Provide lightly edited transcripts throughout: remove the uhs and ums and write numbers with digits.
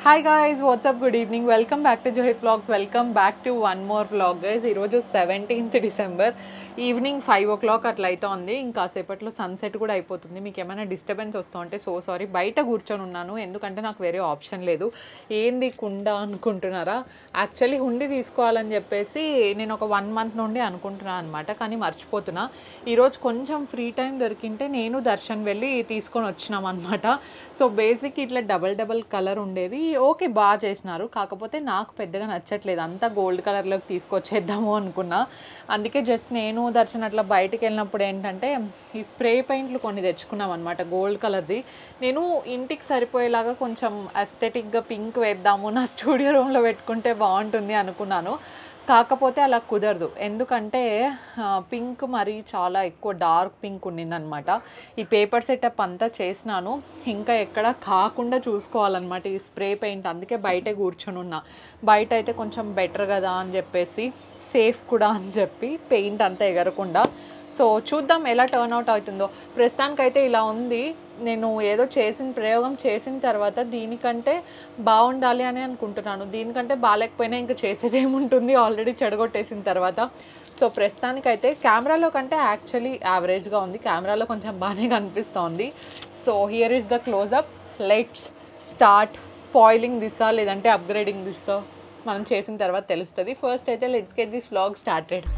Hi guys, what's up? Good evening. Welcome back to Johit Vlogs. Welcome back to one more vlog guys. ఈ రోజు 17th December evening 5 o'clock అట్లా అయితే ఉంది. ఇంకా సేపట్లో sunset కూడా అయిపోతుంది. మీకు ఏమైనా డిస్టర్బెన్స్ వస్తుంటే సో సారీ. బయట కూర్చొని ఉన్నాను ఎందుకంటే నాకు వేరే ఆప్షన్ లేదు. ఏంది కుండ అనుకుంటున్నారా? యాక్చువల్లీ హుండీ తీసుకోవాలని చెప్పేసి నేను ఒక 1 month నుండి అనుకుంటున్నాను అనమాట. కానీ మర్చిపోతున్నా. ఈరోజు కొంచెం ఫ్రీ టైం దొరికింటే నేను దర్శన్ వెళ్ళి తీసుకొని వచ్చినాం అనమాట. సో బేసిక్ ఇట్లా డబల్ కలర్ ఉండేది. ఓకే బాగా చేసినారు, కాకపోతే నాకు పెద్దగా నచ్చట్లేదు. అంతా గోల్డ్ కలర్లోకి తీసుకొచ్చేద్దాము అనుకున్నా. అందుకే జస్ట్ నేను దర్శన్ అట్లా బయటికి వెళ్ళినప్పుడు ఏంటంటే ఈ స్ప్రే పెయింట్లు కొన్ని తెచ్చుకున్నాం అనమాట గోల్డ్ కలర్ది. నేను ఇంటికి సరిపోయేలాగా కొంచెం అస్థెటిక్గా పింక్ వేద్దాము, నా స్టూడియో రూమ్లో పెట్టుకుంటే బాగుంటుంది అనుకున్నాను. కాకపోతే అలా కుదరదు, ఎందుకంటే పింక్ మరి చాలా ఎక్కువ డార్క్ పింక్ ఉండిందనమాట. ఈ పేపర్ సెటప్ అంతా చేసినాను, ఇంకా ఎక్కడ కాకుండా చూసుకోవాలన్నమాట ఈ స్ప్రే పెయింట్. అందుకే బయటే కూర్చొని ఉన్నా. బయట అయితే కొంచెం బెటర్ కదా అని చెప్పేసి, సేఫ్ కూడా అని చెప్పి పెయింట్ అంతా ఎగరకుండా. సో చూద్దాం ఎలా టర్న్ అవుట్ అవుతుందో. ప్రస్తుతానికైతే ఇలా ఉంది. నేను ఏదో ప్రయోగం చేసిన తర్వాత దీనికంటే బాగుండాలి అని అనుకుంటున్నాను. దీనికంటే బాగాలేకపోయినా ఇంకా చేసేది ఏముంటుంది, ఆల్రెడీ చెడగొట్టేసిన తర్వాత. సో ప్రస్తుతానికైతే కెమెరాలో కంటే యాక్చువల్లీ యావరేజ్గా ఉంది, కెమెరాలో కొంచెం బాగానే కనిపిస్తోంది. So here is the closeup. Let's start spoiling దిస్సా లేదంటే అప్గ్రేడింగ్ దిస్సా మనం చేసిన తర్వాత తెలుస్తుంది. ఫస్ట్ అయితే let's get this vlog started.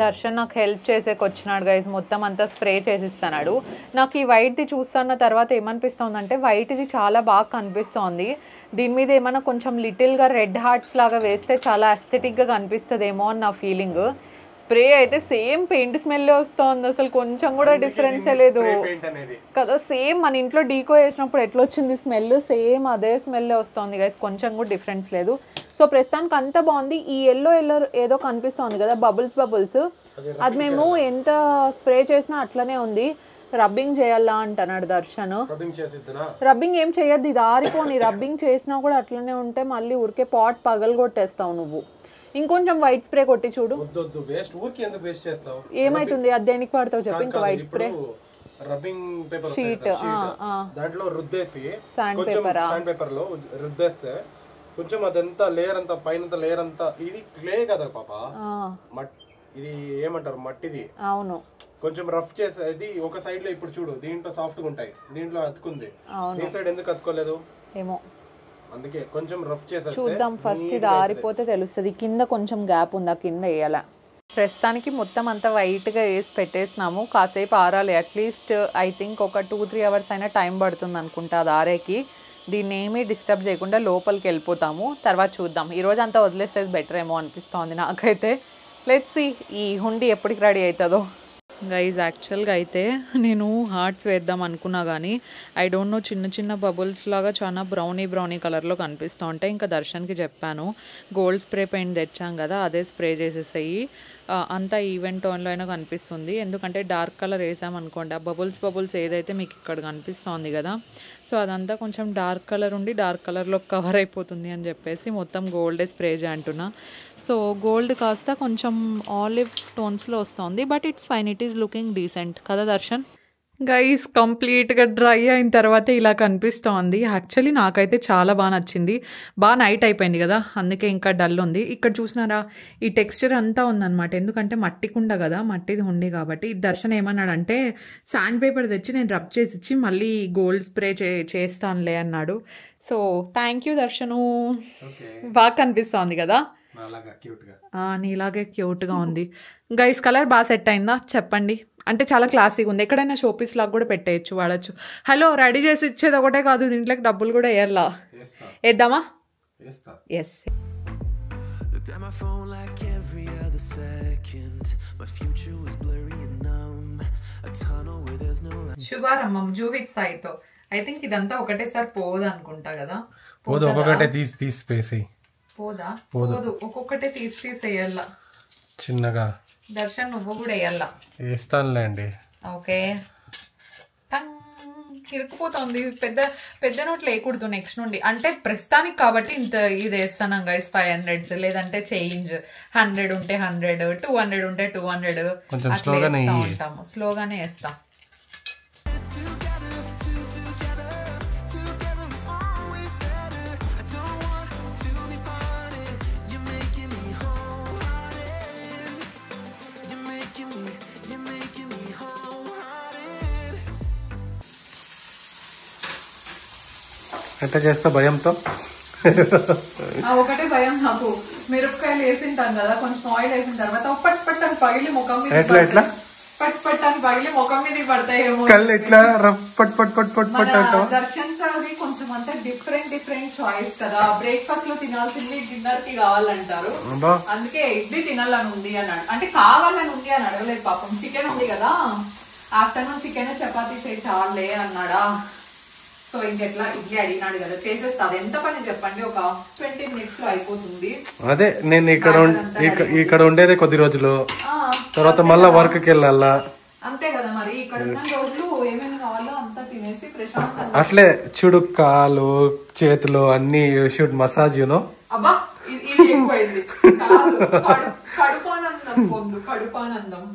Darshan నాకు హెల్ప్ చేసేకి వచ్చినాడు గైజ్. మొత్తం అంతా స్ప్రే చేసిస్తున్నాడు. నాకు ఈ వైట్ది చూస్తున్న తర్వాత ఏమనిపిస్తుంది అంటే వైట్ ఇది చాలా బాగా కనిపిస్తోంది. దీని మీద ఏమైనా కొంచెం లిటిల్గా రెడ్ హార్ట్స్ లాగా వేస్తే చాలా అస్థెటిక్గా కనిపిస్తుందేమో అని నా ఫీలింగ్. స్ప్రే అయితే సేమ్ పెయింట్ స్మెల్లే వస్తుంది, అసలు కొంచెం కూడా డిఫరెన్సే లేదు కదా. సేమ్ మన ఇంట్లో డీకో వేసినప్పుడు ఎట్లా వచ్చింది స్మెల్, సేమ్ అదే స్మెల్లే వస్తుంది గైస్, కొంచెం కూడా డిఫరెన్స్ లేదు. సో ప్రస్తుతానికి అంతా బాగుంది. ఈ ఎల్లో ఏదో కనిపిస్తుంది కదా బబుల్స్, అది మేము ఎంత స్ప్రే చేసినా అట్లనే ఉంది. రబ్బింగ్ చేయాలా అంటున్నాడు దర్శన్. రబ్బింగ్ ఏం చేయొద్దు, ఇది ఆరిపోని. రబ్బింగ్ చేసినా కూడా అట్లనే ఉంటే మళ్ళీ ఊరికే పాట్ పగలు కొట్టేస్తావు నువ్వు. ఇంకొంచెం వైట్ స్ప్రే కొట్టి చూడు. ఏమైతుంది, అది దేనికి పడతావు చెప్పు. ఇంకా white spray rubbing paper sheet దాంట్లో రుద్దేసి శాండ్ పేపర్ లో రుద్దేస్తే కొంచెం అదంతా లేయర్ అంతా పైన లేయర్ అంతా, ఇది క్లే కదా పాప, ఇది ఏమంటారు మట్టిది. అవును, కొంచెం రఫ్ చేసేది ఒక సైడ్ లో. ఇప్పుడు చూడు దీంట్లో సాఫ్ట్ గా ఉంటాయి, దీంట్లో అతుకుంది. ఈ సైడ్ ఎందుకు అతుకోలేదు ఏమో, అందుకే కొంచెం రఫ్ చేసేస్తే చూద్దాం. ఫస్ట్ ఇది ఆరిపోతే తెలుస్తుంది. కింద కొంచెం గ్యాప్ ఉందా, కింద వేయాల. ప్రస్తుతానికి మొత్తం అంతా వైట్గా వేసి పెట్టేసినాము. కాసేపు ఆరాలి, అట్లీస్ట్ ఐ థింక్ ఒక 2-3 hours అయినా టైం పడుతుంది అనుకుంటా అది ఆరేకి. దీన్ని ఏమీ డిస్టర్బ్ చేయకుండా లోపలికి వెళ్ళిపోతాము. తర్వాత చూద్దాం. ఈరోజు అంతా వదిలేస్తే బెటర్ ఏమో అనిపిస్తోంది నాకైతే. లెట్స్ సీ ఈ హుండీ ఎప్పటికి రెడీ అవుతుందో. గైజ్ యాక్చువల్గా అయితే నేను హార్ట్స్ వేద్దాం అనుకున్నా కానీ ఐ డోంట్ నో, చిన్న బబుల్స్ లాగా చాలా బ్రౌనీ కలర్లో కనిపిస్తూ ఉంటాయి. ఇంకా దర్శన్కి చెప్పాను గోల్డ్ స్ప్రే పెయింట్ తెచ్చాం కదా అదే స్ప్రే చేసేసాయి, అంతా ఈవెన్ టోన్లో అయినా కనిపిస్తుంది. ఎందుకంటే డార్క్ కలర్ వేసామనుకోండి, ఆ బబుల్స్ ఏదైతే మీకు ఇక్కడ కనిపిస్తోంది కదా, సో అదంతా కొంచెం డార్క్ కలర్ ఉండి డార్క్ కలర్లో కవర్ అయిపోతుంది అని చెప్పేసి మొత్తం గోల్డే స్ప్రే చేయంటున్నా. సో గోల్డ్ కాస్త కొంచెం ఆలివ్ టోన్స్లో వస్తుంది, but it's fine, it is looking decent కదా దర్శన్. గైస్ కంప్లీట్గా డ్రై అయిన తర్వాత ఇలా కనిపిస్తోంది. యాక్చువల్లీ నాకైతే చాలా బాగా నచ్చింది. బాగా నైట్ అయిపోయింది కదా, అందుకే ఇంకా డల్ ఉంది. ఇక్కడ చూసినారా ఈ టెక్స్చర్ అంతా ఉందన్నమాట, ఎందుకంటే మట్టి కుండ కదా, మట్టిది ఉండి కాబట్టి. దర్శన్ ఏమన్నాడంటే శాండ్ పేపర్ తెచ్చి నేను రబ్ చేసి ఇచ్చి మళ్ళీ గోల్డ్ స్ప్రే చేస్తానులే అన్నాడు. సో థ్యాంక్ యూ దర్శను, బాగా కనిపిస్తోంది కదా, నీలాగే క్యూట్గా ఉంది. గైస్ కలర్ బాగా సెట్ అయిందా చెప్పండి. అంటే చాలా క్లాసీగా ఉంది, ఎక్కడైనా షోపీస్ లాగా కూడా పెట్టేయచ్చు, వాడచ్చు. హలో రెడీ చేసి ఇచ్చేది ఒకటే కాదు, దీంట్లోకి డబ్బులు కూడా వేయాలా. వేద్దామా? ఎస్. శుభారంభం జూవిత్ సాయితో. ఐ థింక్ ఇదంతా ఒకటేసారి పోదు అనుకుంటా కదా. పోదు, ఒక్కొక్కటే తీసి పోదా? పోదు, ఒక్కొక్కటే తీసేయాల చిన్నగా. దర్శన్ నువ్వు కూడా వేయాల. వేస్తానులే అండి. ఓకే. ఇరుక్కుపోతుంది. పెద్ద పెద్ద నోట్లు వేయకూడదు నెక్స్ట్ నుండి. అంటే ప్రస్తుతానికి కాబట్టి ఇంత ఇది వేస్తాను గైస్ 500, లేదంటే చేంజ్ 100 ఉంటే 100, 200 ఉంటే 200 అట్లా వేస్తా ఉంటాము. స్లోగానే వేస్తాం. ఎంత చేస్తా భయంతో? ఒకటే భయం నాకు, మిరపకాయలు వేసింటాను కదా, కొంచెం ఆయిల్ వేసిన తర్వాత పట్ పట్టని పగిలి ముఖం మీద ఎట్లా పట్ పట్టని పగిలి ముఖం మీద పడతాయేమో. కళ్ళు ఎట్లా పట్ పట్ పట్ పట్ పట్ అంటావు? దర్శన్ సార్ది కొంచెం అంతా డిఫరెంట్ చాయిస్ కదా. బ్రేక్ఫాస్ట్ లో తినాల్సింది డిన్నర్ కి కావాలంటారు. అందుకే ఇడ్లీ తినాలని ఉంది అన్నాడు. అంటే కావాలని ఉంది అని అడగలేదు పాపం. చికెన్ ఉంది కదా, ఆఫ్టర్నూన్ చికెన్ చపాతీ చేయి చాలే అన్నాడా. సో ఇంకెట్లా ఇడ్లీ అడిగినాడు కదా, చేసేస్తా. అది ఎంత పని చెప్పండి, ఒక 20 minutes లో అయిపోతుంది. అదే నేను ఇక్కడ ఉండేదే కొద్ది రోజులు, తర్వాత మళ్ళా వర్క్ కి వెళ్ళాలా. అంతే కదా మరి. ఇక్కడ ఉన్న రోజులు ఏమేమి కావాలో అంతా తినేసి ప్రశాంతంగా. అట్లే చూడు, కాలు చేతులు అన్ని షుడ్ మసాజ్ యూనో. అబ్బా ఇది ఎక్కువైంది. కడుపానందం పొందు, కడుపానందం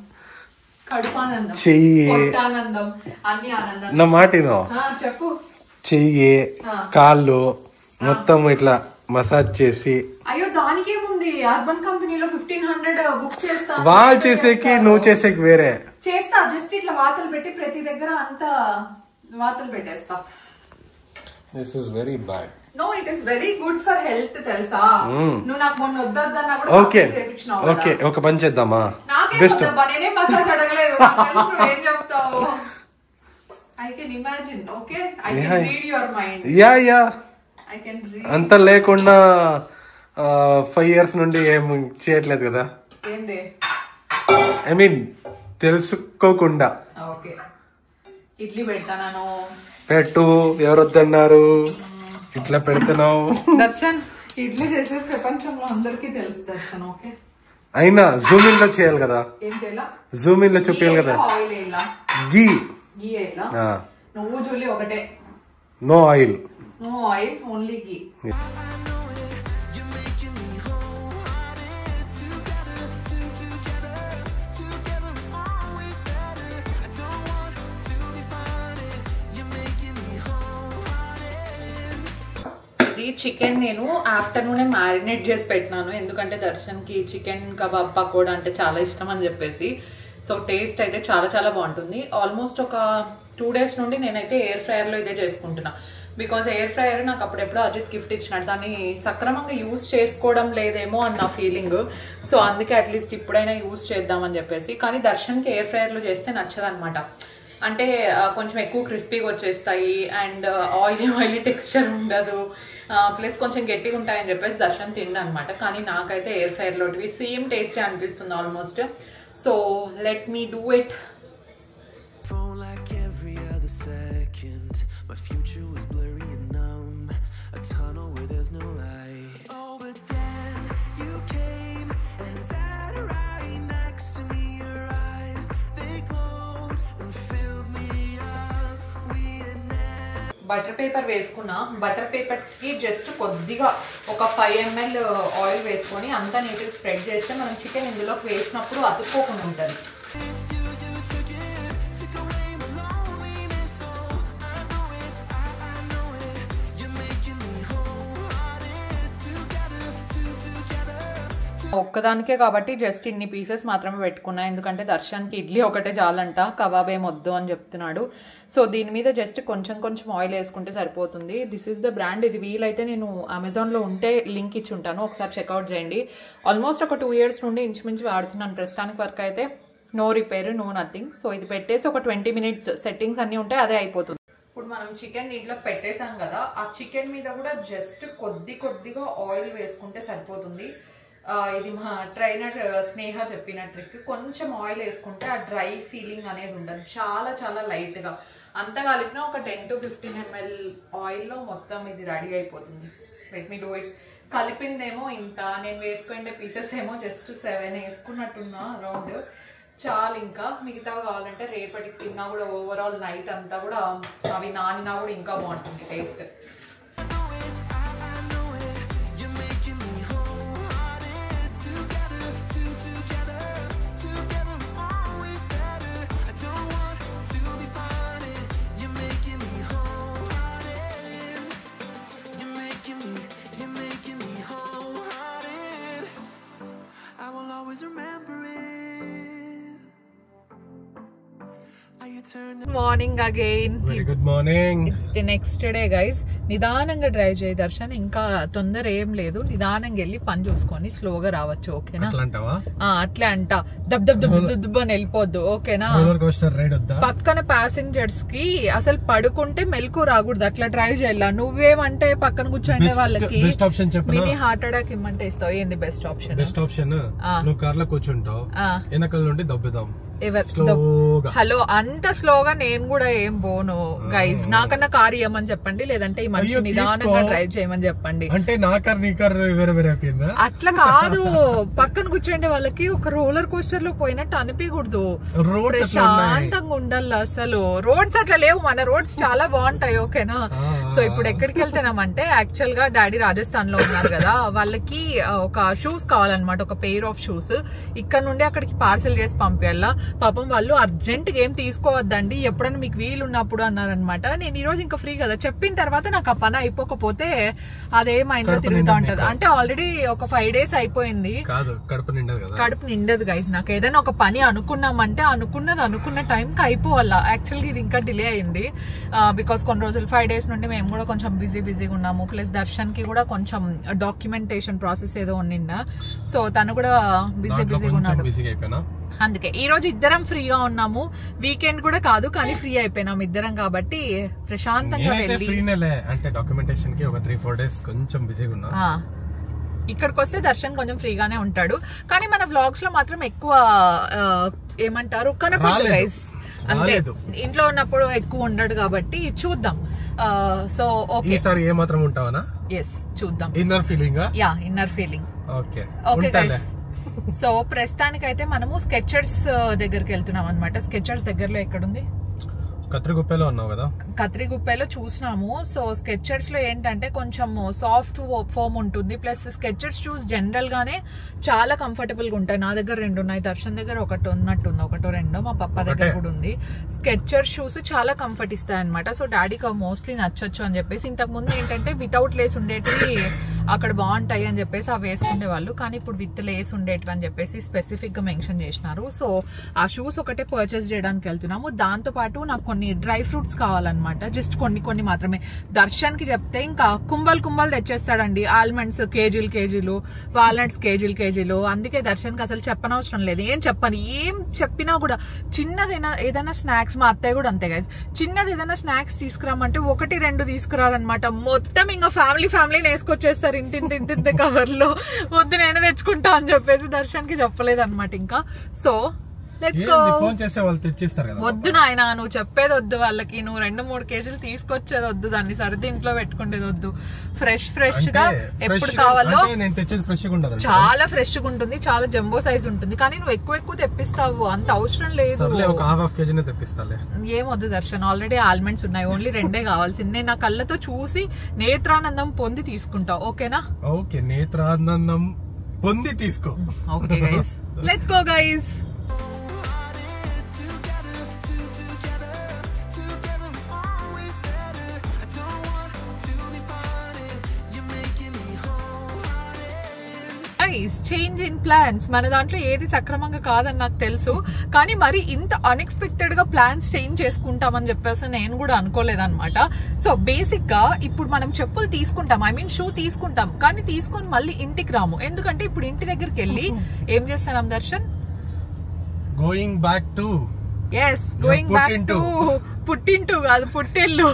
చెయ్యి, ఆనందం అన్ని ఆనందం. నా మాట చెప్పు. చెయ్యి కాళ్ళు మొత్తం ఇట్లా మసాజ్ చేసి. అయ్యో దానికేముంది, అర్బన్ కంపెనీలో 1500 బుక్ చేస్తా. వాళ్ళు చేసేకి నువ్వు చేసేకి వేరే చేస్తా. జస్ట్ ఇట్లా వాతలు పెట్టి ప్రతి దగ్గర అంతా వాతలు పెట్టేస్తా. This is very bad. No, it is very good for health తెలుసా. నువ్వు నాకు మొన్న వద్దన్నా కూడా ఓకే ఓకే ఒక పని చేద్దామా? బెస్ట్. నేనే మసాజ్ అడగలేదు, ఏం చెప్తావు? I can imagine, okay? I can read your mind. Yeah. I can read. అంత లేకుండా 5 years నుండి ఏం చేయట్లేదు కదా. ఏంది? ఐ మీన్ తెలుసుకోకుండా. ఓకే, ఇడ్లీ పెడతాను. పెట్టు, ఎవరొద్దన్నారు, ఇట్లా పెడుతున్నావు. దర్శన్ ఇడ్లీ చేసే ప్రపంచంలో అందరికీ తెలుసు దర్శన్. ఓకే, అయినా జూమ్ ఇన్ లో చేయాలి కదా. ఏం చేయాలా? జూమ్ ఇన్ లో చూపించాలి కదా. ఆయిల్ వేయాలా? గీ నువ్వు జూలి ఒకటే. నో ఆయిల్, ఓన్లీ గీ. చికెన్ నేను ఆఫ్టర్నూనే మ్యారినేట్ చేసి పెట్టినాను, ఎందుకంటే దర్శన్కి చికెన్ కబాబ్ పకోడా అంటే చాలా ఇష్టం అని చెప్పేసి. సో టేస్ట్ అయితే చాలా చాలా బాగుంటుంది. ఆల్మోస్ట్ ఒక 2 days నుండి నేనైతే ఎయిర్ ఫ్రైయర్లో ఇదే చేసుకుంటున్నా. బికాజ్ ఎయిర్ ఫ్రైయర్ నాకు అప్పుడెప్పుడో అజిత్ గిఫ్ట్ ఇచ్చినాడు, దాన్ని సక్రమంగా యూజ్ చేసుకోవడం లేదేమో అన్న ఫీలింగ్. సో అందుకే అట్లీస్ట్ ఇప్పుడైనా యూజ్ చేద్దామని చెప్పేసి. కానీ దర్శన్కి ఎయిర్ ఫ్రైయర్లో చేస్తే నచ్చదనమాట. అంటే కొంచెం ఎక్కువ క్రిస్పీగా వచ్చేస్తాయి అండ్ ఆయిలీ టెక్స్చర్ ఉండదు, ప్లస్ కొంచెం గట్టిగా ఉంటాయని చెప్పేసి దర్శన్ తిండి అనమాట. కానీ నాకైతే ఎయిర్ ఫ్రైయర్లోటివి సేమ్ టేస్టే అనిపిస్తుంది almost. So let me do it. Like every other second, my future was blurry and numb, a tunnel where there's no light. Oh, but then you came and sat right next to me. Your eyes, they glowed and filled me up. We had never. Butter paper వేసుకున్నా. Butter paper కి just కొద్దిగా ఒక 5 ml oil వేసుకొని అంతా నీట్గా spread చేస్తే మనం chicken ఇందులోకి వేసినప్పుడు అతుక్కోకుండా ఉంటుంది. ఒక్కదానికే కాబట్టి జస్ట్ ఇన్ని పీసెస్ మాత్రమే పెట్టుకున్నా, ఎందుకంటే దర్శన్కి ఇడ్లీ ఒకటే చాలంట, కబాబ్ ఏం వద్దు అని చెప్తున్నాడు. సో దీని మీద జస్ట్ కొంచెం ఆయిల్ వేసుకుంటే సరిపోతుంది. This is the brand. ఇది వీలైతే నేను అమెజాన్లో ఉంటే లింక్ ఇచ్చి ఉంటాను, ఒకసారి చెక్అవుట్ చేయండి. ఆల్మోస్ట్ ఒక 2 years నుండి ఇంచుమించు వాడుతున్నాను. ప్రస్తుతానికి వరకు అయితే no repair, no nothing. So ఇది పెట్టేసి ఒక 20 minutes సెట్టింగ్స్ అన్నీ ఉంటాయి, అదే అయిపోతుంది. ఇప్పుడు మనం చికెన్ నీటిలో పెట్టేసాం కదా, ఆ చికెన్ మీద కూడా జస్ట్ కొద్దిగా ఆయిల్ వేసుకుంటే సరిపోతుంది. ఇది మా ట్రైనర్ స్నేహ చెప్పిన ట్రిక్. కొంచెం ఆయిల్ వేసుకుంటే ఆ డ్రై ఫీలింగ్ అనేది ఉండదు, చాలా లైట్గా. అంతా కలిపినా ఒక 10 to 15 ml ఆయిల్లో మొత్తం ఇది రెడీ అయిపోతుంది. Let me do it. కలిపిందేమో ఇంత, నేను వేసుకుంటే పీసెస్ ఏమో జస్ట్ 7 వేసుకున్నట్టున్నా అరౌండ్. చాలు. ఇంకా మిగతా కావాలంటే రేపటికి తిన్నా కూడా ఓవరాల్ నైట్ అంతా కూడా అవి నానినా కూడా ఇంకా బాగుంటుంది taste. Morning again. Very good morning. It's the next day guys. నిదానంగా డ్రైవ్ చేయి దర్శన్, ఇంకా తొందర ఏం లేదు. నిదానంగా వెళ్ళి పని చూసుకొని స్లోగా రావచ్చు. ఓకేనా? అట్లే అంట దబ్ దబ్ దబ్ దబ్ అని వెళ్ళిపోద్దు. ఓకేనా? పక్కన ప్యాసింజర్స్ కి అసలు పడుకుంటే మెలకు రాకూడదు, అట్లా డ్రైవ్ చేయాల. నువ్వేమంటే పక్కన కూర్చోండి వాళ్ళకి మినీ హార్ట్ అటాక్ ఇమ్మంటే ఇస్తావు. ఏంది బెస్ట్ ఆప్షన్? బెస్ట్ ఆప్షన్ నువ్వు కార్ లో కూర్చుంటావు, వెనకాల నుండి దబ్బుదాం. హలో, అంత స్లోగా నేను కూడా ఏం పోను గైజ్. నాకన్నా కార్ ఇవ్వమని చెప్పండి, లేదంటే ఈ మనిషి నిదానంగా డ్రైవ్ చేయమని చెప్పండి. అంటే నా కార్ నీ కార్ వేరే వేరే అయిపోయిందా? అట్లా కాదు, పక్కన కూర్చోండి వాళ్ళకి ఒక రోలర్ కోస్టర్ లో పోయినట్టు అనిపించకూడదు, ప్రశాంతంగా ఉండాలి. అసలు రోడ్స్ అట్లా లేవు, మన రోడ్స్ చాలా బాగుంటాయి. ఓకేనా? సో ఇప్పుడు ఎక్కడికి వెళ్తున్నామంటే, యాక్చువల్ గా డాడీ రాజస్థాన్ లో ఉన్నారు కదా, వాళ్ళకి ఒక షూస్ కావాలన్నమాట, ఒక పెయిర్ ఆఫ్ షూస్. ఇక్కడ నుండి అక్కడికి పార్సల్ చేసి పంపించాలా. పాపం వాళ్ళు అర్జెంట్ గా ఏం తీసుకోవద్దండి, ఎప్పుడైనా మీకు వీలు ఉన్నప్పుడు అన్నారనమాట. నేను ఈ రోజు ఇంకా ఫ్రీ కదా, చెప్పిన తర్వాత నాకు ఆ పని అయిపోకపోతే అదే మైండ్ లో తిరుగుతూ ఉంటది. అంటే ఆల్రెడీ ఒక 5 days అయిపోయింది, కడుపు నిండదు గైస్. నాకు ఏదైనా ఒక పని అనుకున్నామంటే అనుకున్న టైం కి అయిపోవాలా. యాక్చువల్గా ఇది ఇంకా డిలే అయింది బికాస్ కొన్ని రోజులు 5 days నుండి మేము కూడా కొంచెం బిజీగా ఉన్నాము. ప్లస్ దర్శన్ కి కూడా కొంచెం డాక్యుమెంటేషన్ ప్రాసెస్ ఏదో ఉండిందా, సో తను కూడా బిజీగా ఉన్నాడు. అందుకే ఈ రోజు ఇద్దరం ఫ్రీగా ఉన్నాము. వీకెండ్ కూడా కాదు కానీ ఫ్రీ అయిపోయినాం ఇద్దరం, కాబట్టి ప్రశాంతంగా వెళ్ళి. అంటే డాక్యుమెంటేషన్ కి ఒక 3-4 days కొంచెం బిజీగా ఉన్నా. ఇక్కడికి వస్తే దర్శన్ కొంచెం ఫ్రీగానే ఉంటాడు, కానీ మన వ్లాగ్స్ లో మాత్రం ఎక్కువ ఏమంటారు కనపడదు గైస్. అంతే, ఇంట్లో ఉన్నప్పుడు ఎక్కువ ఉండడు కాబట్టి చూద్దాం. సో ఓకే, ఈసారి ఏ మాత్రం ఉంటావనా? ఎస్, చూద్దాం. Inner feeling. Yeah, inner feeling. Okay okay guys. So ప్రస్తుతానికైతే మనము స్కెచర్స్ దగ్గరికి వెళ్తున్నాం అనమాట. స్కెచర్స్ దగ్గరలో ఎక్కడుంది? కత్రిగుప్పలో ఉన్నావు కదా. కత్రిగుప్పలో చూసినాము. సో స్కెచర్స్ లో ఏంటంటే కొంచెం సాఫ్ట్ ఫోమ్ ఉంటుంది, ప్లస్ స్కెచర్స్ షూస్ జనరల్ గానే చాలా కంఫర్టబుల్ గా ఉంటాయి. నా దగ్గర 2 ఉన్నాయి, దర్శన్ దగ్గర ఒకటి ఉన్నట్టుంది, ఒకటో రెండో, మా పప్ప దగ్గర కూడా ఉంది. స్కెచర్ షూస్ చాలా కంఫర్ట్ ఇస్తాయి అనమాట. సో డాడీకి మోస్ట్లీ నచ్చొచ్చు అని చెప్పేసి, ఇంతకు ముందు ఏంటంటే వితౌట్ లేస్ ఉండేటివి అక్కడ బాగుంటాయి అని చెప్పేసి అవి వేసుకునే వాళ్ళు, కానీ ఇప్పుడు విత్ లేస్ ఉండేటివి అని చెప్పేసి స్పెసిఫిక్ గా మెన్షన్ చేసినారు. సో ఆ షూస్ ఒకటే పర్చేస్ చేయడానికి వెళ్తున్నాము. దాంతో పాటు నాకు కొన్ని డ్రై ఫ్రూట్స్ కావాలన్నమాట, జస్ట్ కొన్ని మాత్రమే. దర్శన్ కి చెప్తే ఇంకా కుంభలు తెచ్చేస్తాడండి. ఆల్మండ్స్ కేజీలు, వాల్నట్స్ కేజీలు. అందుకే దర్శన్ కి అసలు చెప్పనవసరం లేదు, ఏం చెప్పినా కూడా. చిన్నదైనా ఏదైనా స్నాక్స్, మా అత్తయ్య కూడా అంతే గైస్, చిన్నది ఏదైనా స్నాక్స్ తీసుకురామంటే 1-2 తీసుకురారనమాట. మొత్తం ఇంకా ఫ్యామిలీ వేసుకొచ్చేస్తారు ఇంటి కవర్ లో. వద్దు నేనే తెచ్చుకుంటా అని చెప్పేసి దర్శన్ కి చెప్పలేదు అనమాట. ఇంకా సో వద్దు నాయన, నువ్వు చెప్పేది వద్దు వాళ్ళకి, నువ్వు 2-3 కేజీలు తీసుకొచ్చేది వద్దు, దాన్ని సర్ది ఇంట్లో పెట్టుకునేది వద్దు. ఫ్రెష్ గా ఎప్పుడు కావాలో చాలా ఫ్రెష్ గా ఉంటుంది, చాలా జంబో సైజ్ ఉంటుంది. కానీ నువ్వు ఎక్కువ తెప్పిస్తావు, అంత అవసరం లేదు. ఏం వద్దు దర్శన్, ఆల్రెడీ ఆల్మండ్స్ ఉన్నాయి, ఓన్లీ 2 కావాల్సింది. నేను నా కళ్ళతో చూసి నేత్రానందం పొంది తీసుకుంటావు. ఓకేనా? ఓకే, నేత్రానందం పొంది తీసుకో. Okay guys, let's go guys. Change in plans, మన దాంట్లో ఏది సక్రమంగా కాదని నాకు తెలుసు, కానీ మరి ఇంత అన్ఎక్స్పెక్టెడ్ గా ప్లాన్స్ చేంజ్ చేసుకుంటామని చెప్పేసి నేను కూడా అనుకోలేదన్నమాట. సో బేసిక్ గా ఇప్పుడు మనం చెప్పులు తీసుకుంటాం, షూ తీసుకుంటాం, కానీ తీసుకొని మళ్ళీ ఇంటికి రాము. ఎందుకంటే ఇప్పుడు ఇంటి దగ్గరికి వెళ్ళి ఏం చేస్తున్నాం దర్శన్? గోయింగ్ బ్యాక్ టు పుట్టింటూ కాదు పుట్టిల్లు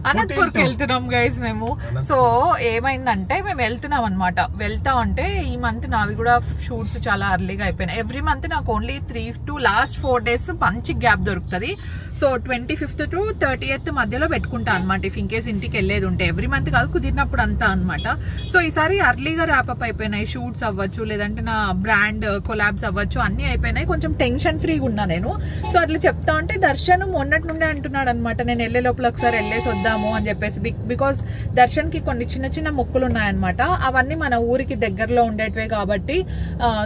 అనంతపూర్కి వెళ్తున్నాం గైస్ మేము. సో ఏమైందంటే మేము వెళ్తున్నాం అనమాట. వెళ్తా ఉంటే ఈ మంత్ నావి కూడా షూట్స్ చాలా అర్లీగా అయిపోయినాయి. ఎవ్రీ మంత్ నాకు ఓన్లీ 3 to last 4 days మంచి గ్యాప్ దొరుకుతుంది. సో 25th to 30th మధ్యలో పెట్టుకుంటా అనమాట. ఇఫ్ ఇన్ కేస్ ఇంటికి వెళ్ళేది ఉంటే ఎవ్రీ మంత్ కాదు, కుదిరినప్పుడు అంతా అనమాట. సో ఈసారి అర్లీగా ర్యాపప్ అయిపోయినాయి. షూట్స్ అవ్వచ్చు, లేదంటే నా బ్రాండ్ కొలాబ్స్ అవ్వచ్చు, అన్ని అయిపోయినాయి. కొంచెం టెన్షన్ ఫ్రీగా ఉన్నా నేను. సో అట్లా చెప్తా ఉంటే దర్శన్ మొన్నటి నుండే అంటున్నాడు అనమాట, నేను వెళ్ళే లోపల ఒకసారి వెళ్ళేసి వద్దాము అని చెప్పేసి. బికాస్ దర్శన్ కి కొన్ని చిన్న చిన్న మొక్కులు ఉన్నాయన్నమాట. అవన్నీ మన ఊరికి దగ్గరలో ఉండేటివే కాబట్టి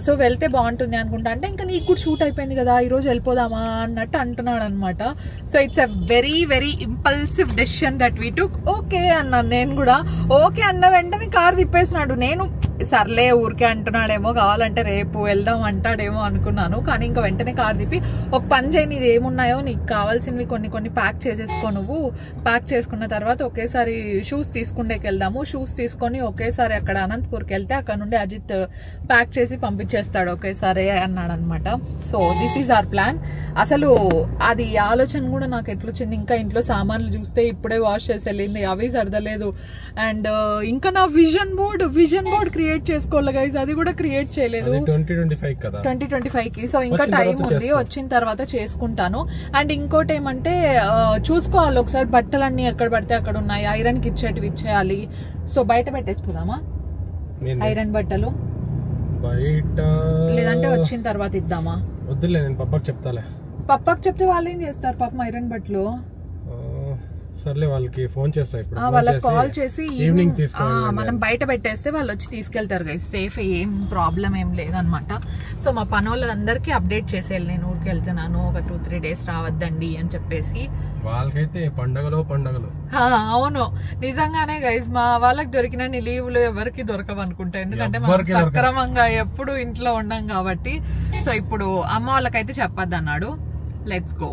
సో వెళ్తే బాగుంటుంది అనుకుంటా. అంటే ఇంకా నీకు కూడా షూట్ అయిపోయింది కదా, ఈ రోజు వెళ్ళిపోదామా అన్నట్టు అంటున్నాడు అనమాట. So it's a very very impulsive decision that we took. Okay అన్నాను నేను కూడా. ఓకే అన్న వెంటనే కార్ తిప్పేసినాడు. నేను సర్లే ఊరికే అంటున్నాడేమో, కావాలంటే రేపు వెళ్దాం అంటాడేమో అనుకున్నాను. కానీ ఇంకా వెంటనే కార్ తిప్పి, ఒక పని చేయి, నీది ఏమున్నాయో నీకు కావాల్సినవి కొన్ని ప్యాక్ చేసేసుకో. నువ్వు ప్యాక్ చేసుకున్న తర్వాత ఒకేసారి షూస్ తీసుకుండేకి వెళ్దాము. షూస్ తీసుకొని ఒకేసారి అక్కడ అనంతపూర్కి వెళ్తే అక్కడ నుండి అజిత్ ప్యాక్ చేసి పంపించేస్తాడు ఒకేసారి అన్నాడు అనమాట. So this is our plan. అసలు అది ఆలోచన కూడా నాకు ఎట్లొచ్చింది, ఇంకా ఇంట్లో సామాన్లు చూస్తే ఇప్పుడే వాష్ చేసి వెళ్ళింది, అవి సర్దలేదు. అండ్ ఇంకా నా విజన్ బోర్డ్ క్రియేట్ చేసుకోవాలి గైస్, అది కూడా క్రియేట్ చేయలేదు. 2025 కి. సో ఇంకా టైం ఉంది, వచ్చిన తర్వాత చేసుకుంటాను. అండ్ ఇంకోటి ఏమంటే చూసుకోవాలి ఒకసారి, బట్టలన్నీ ఎక్కడ పడితే అక్కడ ఉన్నాయి, ఐరన్ కి ఇచ్చేటివి ఇచ్చేయాలి. సో బయట పెట్టేసుకుందామా ఐరన్ బట్టలు, లేదంటే వచ్చిన తర్వాత ఇద్దామా? వద్దులే, నేను పప్పాకి చెప్తాలే. పప్పాకి చెప్తే వాళ్ళు ఏం చేస్తారు పాపం ఐరన్ బట్టలు? సర్లే, వాళ్ళకి ఫోన్ చేస్తా ఇప్పుడు, వాళ్ళకి కాల్ చేసి ఈవినింగ్ మనం బయట పెట్టేస్తే వాళ్ళు వచ్చి తీసుకెళ్తారు గైస్. సేఫ్, ఏం ప్రాబ్లం ఏం లేదనమాట. సో మా పనోళ్ళందరికీ అప్డేట్ చేసేయాలి, నేను ఊరికి వెళ్తున్నాను, ఒక 2-3 days రావద్దండి అని చెప్పేసి. వాళ్ళకైతే పండగలు. అవును, నిజంగానే గైస్, మా వాళ్ళకి దొరికిన లీవులు ఎవరికి దొరకవు అనుకుంటా. ఎందుకంటే మనం సక్రమంగా ఎప్పుడు ఇంట్లో ఉండం కాబట్టి. సో ఇప్పుడు అమ్మ వాళ్ళకైతే చెప్పొద్దు అన్నాడు. Let's go.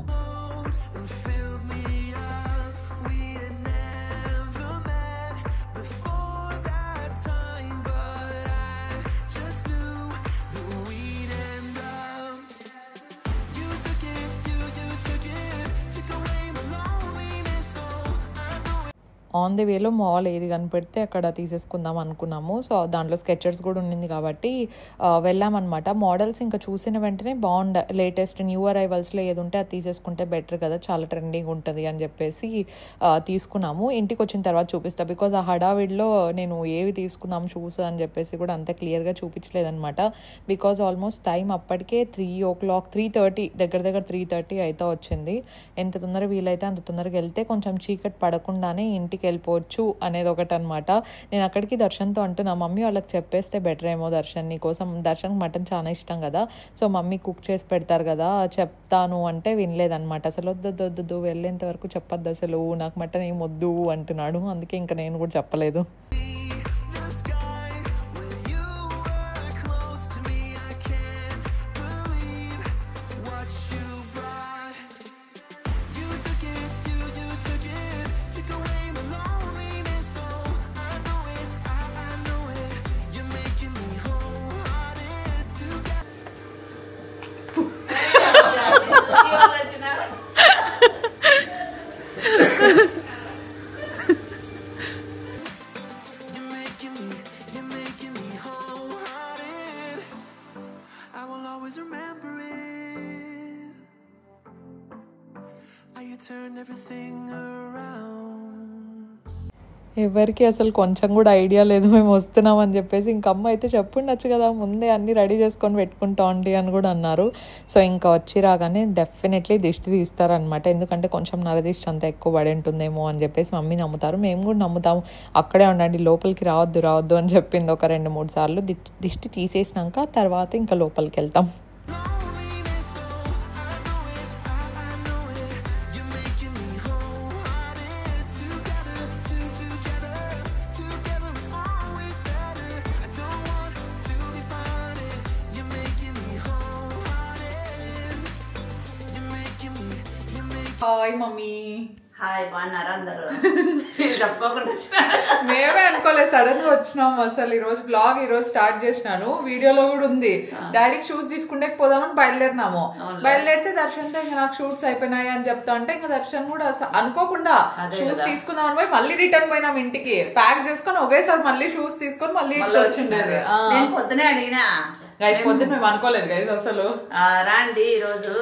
ఆన్ ది వేలో మాల్ ఏది కనిపెడితే అక్కడ తీసేసుకుందాం అనుకున్నాము. సో దాంట్లో స్కెచర్స్ కూడా ఉండింది కాబట్టి వెళ్ళామన్నమాట. మోడల్స్ ఇంకా చూసిన వెంటనే బాగుండ, లేటెస్ట్ న్యూ అరైవల్స్లో ఏది ఉంటే అది తీసేసుకుంటే బెటర్ కదా, చాలా ట్రెండింగ్ ఉంటుంది అని చెప్పేసి తీసుకున్నాము. ఇంటికి వచ్చిన తర్వాత చూపిస్తా, బికాజ్ ఆ హడావిడిలో నేను ఏవి తీసుకున్నాము షూస్ అని చెప్పేసి కూడా అంత క్లియర్గా చూపించలేదన్నమాట. బికాజ్ ఆల్మోస్ట్ టైం అప్పటికే 3:30 దగ్గర 3:30 అయితే వచ్చింది. ఎంత తొందరగా వీలైతే అంత తొందరగా వెళ్తే కొంచెం చీకటి పడకుండానే ఇంటికి వెళ్ళిపోవచ్చు అనేది ఒకటి అనమాట. నేను అక్కడికి దర్శన్తో అంటున్నా, మమ్మీ వాళ్ళకి చెప్పేస్తే బెటర్ ఏమో, దర్శన్కి మటన్ చాలా ఇష్టం కదా, సో మమ్మీ కుక్ చేసి పెడతారు కదా, చెప్తాను అంటే వినలేదనమాట. అసలు వద్దు వెళ్ళేంత వరకు చెప్పొద్దు, అసలు నాకు మటన్ ఏం వద్దు అంటున్నాడు. అందుకే ఇంకా నేను కూడా చెప్పలేదు. ఎవరికి అసలు కొంచెం కూడా ఐడియా లేదు మేము వస్తున్నాం అని చెప్పేసి. ఇంక అమ్మ అయితే చెప్పుండొచ్చు కదా, ముందే అన్నీ రెడీ చేసుకొని పెట్టుకుంటా ఉండి అని కూడా అన్నారు. సో ఇంకా వచ్చి రాగానే డెఫినెట్లీ దిష్టి తీస్తారనమాట. ఎందుకంటే కొంచెం నరదిష్టి అంతా ఎక్కువ పడి ఉంటుందేమో అని చెప్పేసి మమ్మీ నమ్ముతారు, మేము కూడా నమ్ముతాము. అక్కడే ఉండండి, లోపలికి రావద్దు అని చెప్పింది ఒక 2-3 సార్లు. దిష్టి తీసేసినాక తర్వాత ఇంకా లోపలికి వెళ్తాం. Hi mummy. హాయ్ బాగున్నారా అందరూ చెప్పుకోకుండా మేమే అనుకోలేదు, సడన్ గా వచ్చినాం. అసలు ఈ రోజు బ్లాగ్ ఈ రోజు స్టార్ట్ చేసినాను, వీడియోలో కూడా ఉంది. డైరెక్ట్ షూస్ తీసుకుంటే పోదామని బయలుదేరినాము. బయలుదేరితే దర్శన్ తో ఇంకా నాకు షూట్స్ అయిపోయినాయి అని చెప్తా అంటే ఇంకా దర్శన్ కూడా అనుకోకుండా షూస్ తీసుకుందామని పోయి మళ్ళీ రిటర్న్ పోయినాం ఇంటికి. ప్యాక్ చేసుకొని ఒకేసారి మళ్ళీ షూస్ తీసుకొని మళ్ళీ వచ్చిండేది. నేను పొద్దునే అడిగినా గైస్, పొద్దున్న మేము అనుకోలేదు గైస్ అసలు. రాండి ఈరోజు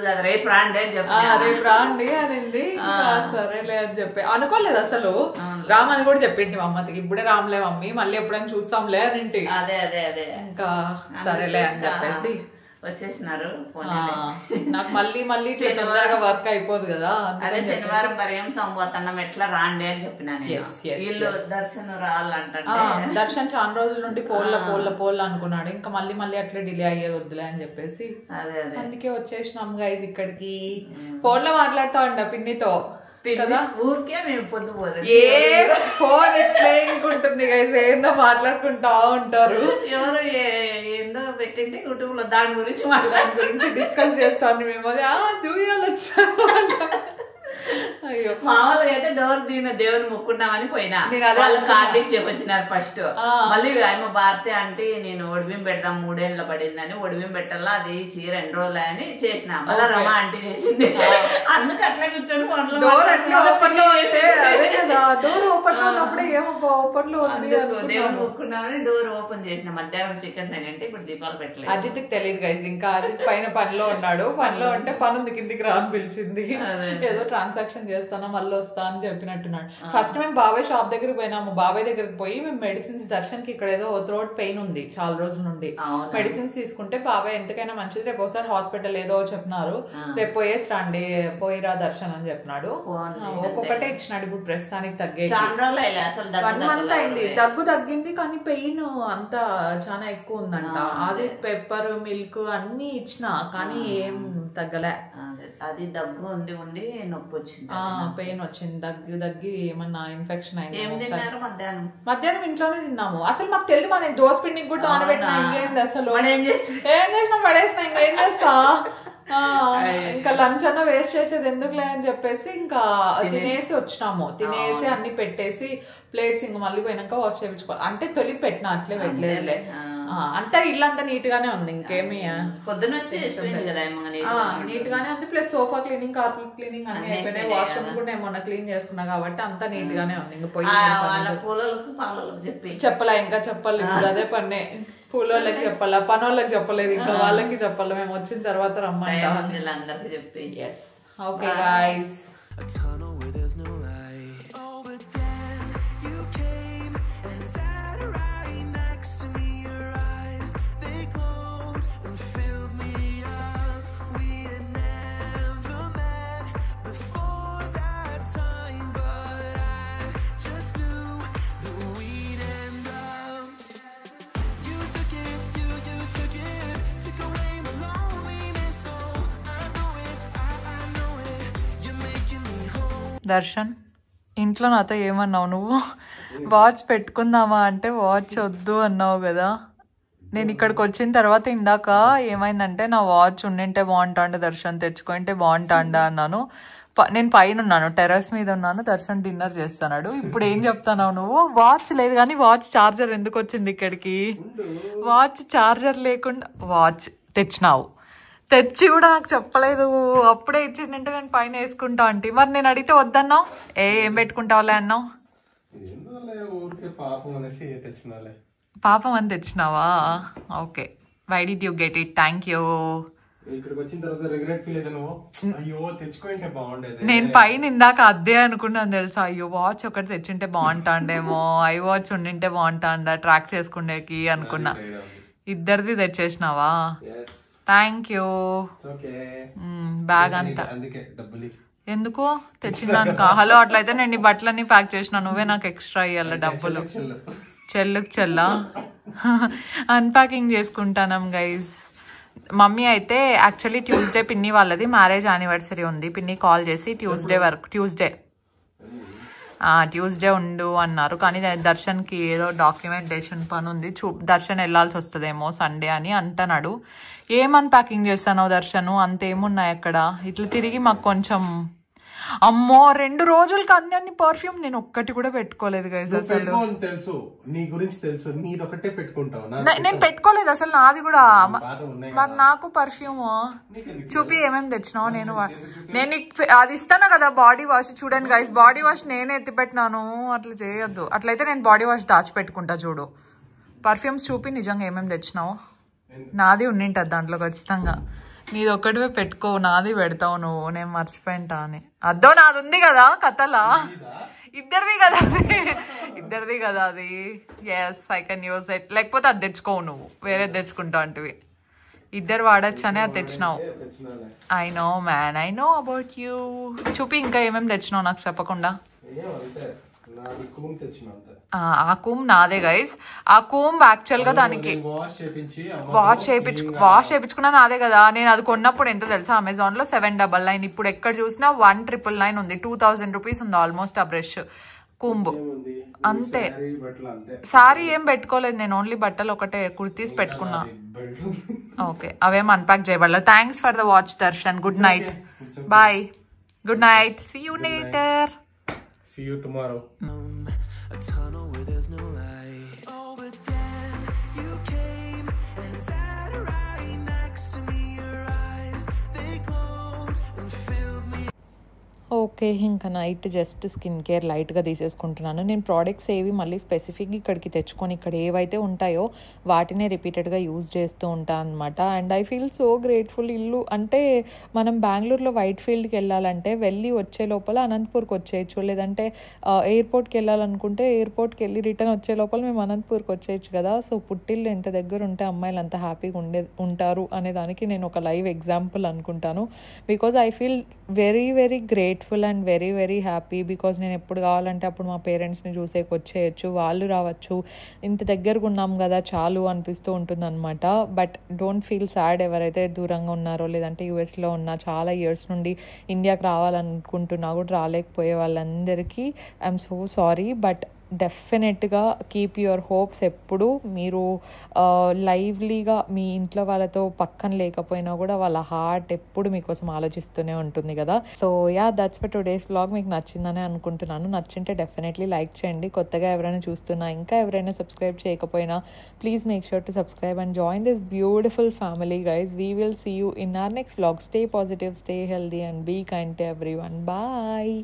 కాదు రేపు రాండి అని చెప్పి రేపు రాండి అనింది. సరేలే అని చెప్పి అనుకోలేదు అసలు. రామని కూడా చెప్పింది మా అమ్మకి, ఇప్పుడే రామ్లే మమ్మీ, మళ్ళీ ఎప్పుడైనా చూస్తాంలే అని. అదే ఇంకా సరేలే అని చెప్పేసి వచ్చేసినారు. నాకు మళ్ళీ తొందరగా వర్క్ అయిపోదు కదా. అదే శనివారం పర్యం సంబోతన్నం ఎట్లా రాండి అని చెప్పినా వీళ్ళు దర్శనం రావాలంటే. దర్శన్ చాలా రోజుల నుండి పోల్ల అనుకున్నాడు. ఇంకా మళ్ళీ అట్లే డిలే అయ్యేది వద్దులే అని చెప్పేసి అందుకే వచ్చేసినాం గైస్ ఇక్కడికి. ఫోన్ లో మాట్లాడుతా ఉండ పిన్నితో కదా, ఊరికే మేము పొద్దుపోదు ఫోన్ ఎట్లా ఇంకుంటుంది గైస్, ఏందో మాట్లాడుకుంటా ఉంటారు. ఎవరు ఏందో పెట్టింటే యూట్యూబ్ లో దాని గురించి డిస్కస్ చేస్తాను మేము. అది దూయాలు వచ్చాను. అయ్యో, మామూలుగా అయితే డోర్ దీని దేవుని మొక్కున్నామని పోయినా వాళ్ళు కార్డు ఇచ్చి వచ్చినారు ఫస్ట్. మళ్ళీ ఆయన భారతి అంటే నేను ఒడిబిం పెడదాం 3 ఏళ్ళ పడిందని, ఒడిబిం పెట్టాలా అది చీర 2 రోజులు అని చేసిన. మళ్ళీ రమా ఆంటీ చేసింది. అందుకు అట్లా కూర్చొని దేవుని మొక్కున్నామని డోర్ ఓపెన్ చేసిన. మధ్యాహ్నం చికెన్ తినంటే ఇప్పుడు దీపాలు పెట్టలేదు. అజిత్కి తెలియదు గైస్, ఇంకా అజిత్ పైన పనిలో ఉన్నాడు. పనిలో ఉంటే పని ఉంది కిందికి రా అని పిలిచింది. ఏదో ట్రాన్సాక్షన్ చేస్తాను మళ్ళీ వస్తా అని చెప్పినట్టున్నాడు. ఫస్ట్ మేము బాబాయ్ షాప్ దగ్గరికి పోయినాము. బాబాయ్ దగ్గరికి పోయి మేము మెడిసిన్స్ దర్శన్ కి ఇక్కడ ఏదో థ్రోట్ పెయిన్ ఉంది చాలా రోజుల నుండి, మెడిసిన్స్ తీసుకుంటే బాబాయ్ ఎంతకైనా మంచిది, రేపు ఒకసారి హాస్పిటల్ ఏదో చెప్పినారు, రేపు పోయేసి రండి పోయిరా దర్శన్ అని చెప్పినాడు. ఒక్కొక్కటే ఇచ్చినాడు. ఇప్పుడు ప్రస్తుతానికి తగ్గే 1 month అయింది. దగ్గు తగ్గింది కానీ పెయిన్ అంతా చాలా ఎక్కువ ఉందంట. అది పెప్పర్ మిల్క్ అన్ని ఇచ్చిన కానీ ఏం తగ్గలే. అది దగ్గు ఉండి నొప్పి వచ్చింది, పెయిన్ వచ్చింది. దగ్గి ఏమన్నా ఇన్ఫెక్షన్ అయింది. మధ్యాహ్నం ఇంట్లోనే తిన్నాము. అసలు మాకు తెలియదు, మా నేను దోశ పిండికి కూడా నానబెట్టినా. ఇంకేంది అసలు ఏం చేసినా పడేసినా. ఇంకేం చేస్తా, ఇంకా లంచ్ అన్న వేస్ట్ చేసేది ఎందుకులే అని చెప్పేసి ఇంకా తినేసి వచ్చినాము. తినేసి అన్ని పెట్టేసి ప్లేట్స్ ఇంక మళ్ళీ పోయినాక వాష్ చేయించుకోవాలి. అంటే తొలి పెట్టినా అట్లే పెట్టలేదులే. అంతా ఇల్లంతా నీట్ గానే ఉంది, ఇంకేమి పొద్దున నీట్ గానే ఉంది. Plus sofa cleaning, carpet cleaning అన్ని అయిపోయినాయి. వాష్రూమ్ కూడా ఏమన్నా క్లీన్ చేసుకున్నా కాబట్టి అంతా నీట్ గానే ఉంది. ఇంకా పోయి చెప్పలే, ఇంకా చెప్పాలి. ఇప్పుడు అదే పన్నే. పూలోళ్ళకి చెప్పాలా, పనోళ్ళకి చెప్పలేదు, ఇంకా వాళ్ళకి చెప్పాలి. మేము వచ్చిన తర్వాత రమ్మంటా అందరికి చెప్పి. Okay guys. దర్శన్, ఇంట్లో నాతో ఏమన్నావు నువ్వు? వాచ్ పెట్టుకుందామా అంటే వాచ్ వద్దు అన్నావు కదా. నేను ఇక్కడికి వచ్చిన తర్వాత ఇందాక ఏమైందంటే నా వాచ్ ఉండింటే బాగుంటాండే దర్శన్, తెచ్చుకుంటే బాగుంటాండా అన్నాను. నేను పైన ఉన్నాను, టెర్రస్ మీద ఉన్నాను. దర్శన్ డిన్నర్ చేస్తున్నాడు. ఇప్పుడు ఏం చెప్తున్నావు నువ్వు? వాచ్ లేదు కానీ వాచ్ చార్జర్ ఎందుకు వచ్చింది ఇక్కడికి? వాచ్ చార్జర్ లేకుండా వాచ్ తెచ్చినావు. తెచ్చి కూడా నాకు చెప్పలేదు. అప్పుడే ఇచ్చిందంటే నేను పైన వేసుకుంటా అంటే. మరి నేను అడిగితే వద్దన్నావు. ఏం పెట్టుకుంటావులే అన్నావు. పాపం అని తెచ్చినావా? Okay, why did you get it? Thank you. నేను పైన ఇందాక అద్దే అనుకున్నాను తెలుసా. అయ్యో వాచ్ ఒకటి తెచ్చింటే బాగుంటాండేమో, ఐ వాచ్ ఉండింటే బాగుంటాండా ట్రాక్ చేసుకునేకి అనుకున్నా. ఇద్దరిది తెచ్చేసినావా? Thank you. బ్యాగ్ అంతా ఎందుకు తెచ్చిందానుక? హలో, అట్లయితే నేను ఈ బట్టలన్నీ ప్యాక్ చేసిన, నువ్వే నాకు ఎక్స్ట్రా ఇవ్వాలి డబ్బులు. చెల్లా అన్ప్యాకింగ్ చేసుకుంటాం గైజ్. మమ్మీ అయితే యాక్చువల్లీ ట్యూస్డే పిన్ని వాళ్ళది మ్యారేజ్ యానివర్సరీ ఉంది. పిన్ని కాల్ చేసి ట్యూస్డే ఉండు అన్నారు. కానీ దర్శన్కి ఏదో డాక్యుమెంటేషన్ పని ఉంది, దర్శన్ వెళ్ళాల్సి వస్తుందేమో సండే అని అంటున్నాడు. ఏం అన్ప్యాకింగ్ చేస్తానో దర్శను, అంతేమున్నాయి అక్కడ. ఇట్లా తిరిగి మాకు కొంచెం అమ్మో 2 రోజులకి అన్ని పర్ఫ్యూమ్ నేను ఒక్కటి కూడా పెట్టుకోలేదు గైస్ అసలు. తెలుసు నీ గురించి తెలుసు, నీది ఒకటే పెట్టుకుంటావు. నేను పెట్టుకోలేదు అసలు, నాది కూడా. మరి నాకు పర్ఫ్యూమ్ చూపి ఏమేమి తెచ్చినావు. నేను అది ఇస్తాను కదా బాడీ వాష్. చూడండి గైస్, బాడీ వాష్ నేనే ఎత్తి పెట్టినాను. అట్లా చేయొద్దు. అట్లయితే నేను బాడీ వాష్ దాచిపెట్టుకుంటా. చూడు పర్ఫ్యూమ్స్ చూపి నిజంగా ఏమేమి తెచ్చినావు. నాది ఉండింటది దాంట్లో ఖచ్చితంగా. నీది ఒక్కటివే పెట్టుకో, నాది పెడతావు నువ్వు. నేను మర్చిపోయింటా అని. అద్దో నాది ఉంది కదా కథలా. ఇద్దరిది కదా అది. Yes I can use it. లేకపోతే అది తెచ్చుకోవు నువ్వు, వేరే తెచ్చుకుంటావు అంటివి. ఇద్దరు వాడచ్చు అని అది తెచ్చినావు. I know man, I know about you. చూపి ఇంకా ఏమేమి తెచ్చినావు నాకు చెప్పకుండా. ఆ కూమ్ నాదే గైస్. ఆ కూమ్ యాక్చువల్ గా దానికి వాష్ చేయించుకున్నా నాదే కదా. నేను అది కొన్నప్పుడు ఎంత తెలుసా, అమెజాన్ లో 799. ఇప్పుడు ఎక్కడ చూసినా 1999 ఉంది. 2000 రూపీస్ ఉంది ఆల్మోస్ట్ ఆ బ్రష్ కూంబ్. అంతే. సారీ ఏం పెట్టుకోలేదు నేను, ఓన్లీ బట్టలు ఒకటే కుర్తీస్ పెట్టుకున్నా. ఓకే, అవేం అన్పాక్ చేయబడలేదు. Thanks for the watch Darshan. Good night, bye. Good night, see you later. See you tomorrow. A tunnel where there's no light. Oh, but then you came and sat right next to me. Your eyes, they glowed and filled me. Okay, ఇంకా night just skin care లైట్గా తీసేసుకుంటున్నాను. నేను products ఏవి మళ్ళీ స్పెసిఫిక్గా ఇక్కడికి తెచ్చుకొని ఇక్కడ ఏవైతే ఉంటాయో వాటినే రిపీటెడ్గా యూజ్ చేస్తూ ఉంటాను అనమాట. And I feel so grateful. ఇల్లు అంటే మనం బెంగళూరులో వైట్ ఫీల్డ్కి వెళ్ళాలంటే వెళ్ళి వచ్చే లోపల అనంతపూర్కి వచ్చేయచ్చు, లేదంటే ఎయిర్పోర్ట్కి వెళ్ళాలనుకుంటే ఎయిర్పోర్ట్కి వెళ్ళి రిటర్న్ వచ్చే లోపల మేము అనంతపూర్కి వచ్చేయచ్చు కదా. సో పుట్టిల్లు ఎంత దగ్గర ఉంటే అమ్మాయిలు అంత హ్యాపీగా ఉంటారు అనే దానికి నేను ఒక లైవ్ ఎగ్జాంపుల్ అనుకుంటాను. Because I feel very very grateful and very very happy. Because నేను ఎప్పుడు కావాలంటే అప్పుడు మా పేరెంట్స్ని చూసేకి వచ్చేయచ్చు, వాళ్ళు రావచ్చు. ఇంత దగ్గరగా ఉన్నాం కదా చాలు అనిపిస్తూ ఉంటుంది అనమాట. బట్ డోంట్ ఫీల్ సాడ్ ఎవరైతే దూరంగా ఉన్నారో, లేదంటే యూఎస్లో ఉన్న చాలా ఇయర్స్ నుండి ఇండియాకి రావాలనుకుంటున్నా కూడా రాలేకపోయే వాళ్ళందరికీ ఐఎమ్ సో సారీ. బట్ డెఫినెట్గా కీప్ యువర్ హోప్స్. ఎప్పుడు మీరు లైవ్లీగా మీ ఇంట్లో వాళ్ళతో పక్కన లేకపోయినా కూడా వాళ్ళ హార్ట్ ఎప్పుడు మీకోసం ఆలోచిస్తూనే ఉంటుంది కదా. So yeah, that's for today's vlog. మీకు నచ్చిందని అనుకుంటున్నాను. నచ్చింటే డెఫినెట్లీ లైక్ చేయండి. కొత్తగా ఎవరైనా చూస్తున్నా, ఇంకా ఎవరైనా సబ్స్క్రైబ్ చేయకపోయినా please make sure to subscribe and join this beautiful family guys. We will see you in our next vlog. Stay positive, stay healthy and be kind to everyone. Bye.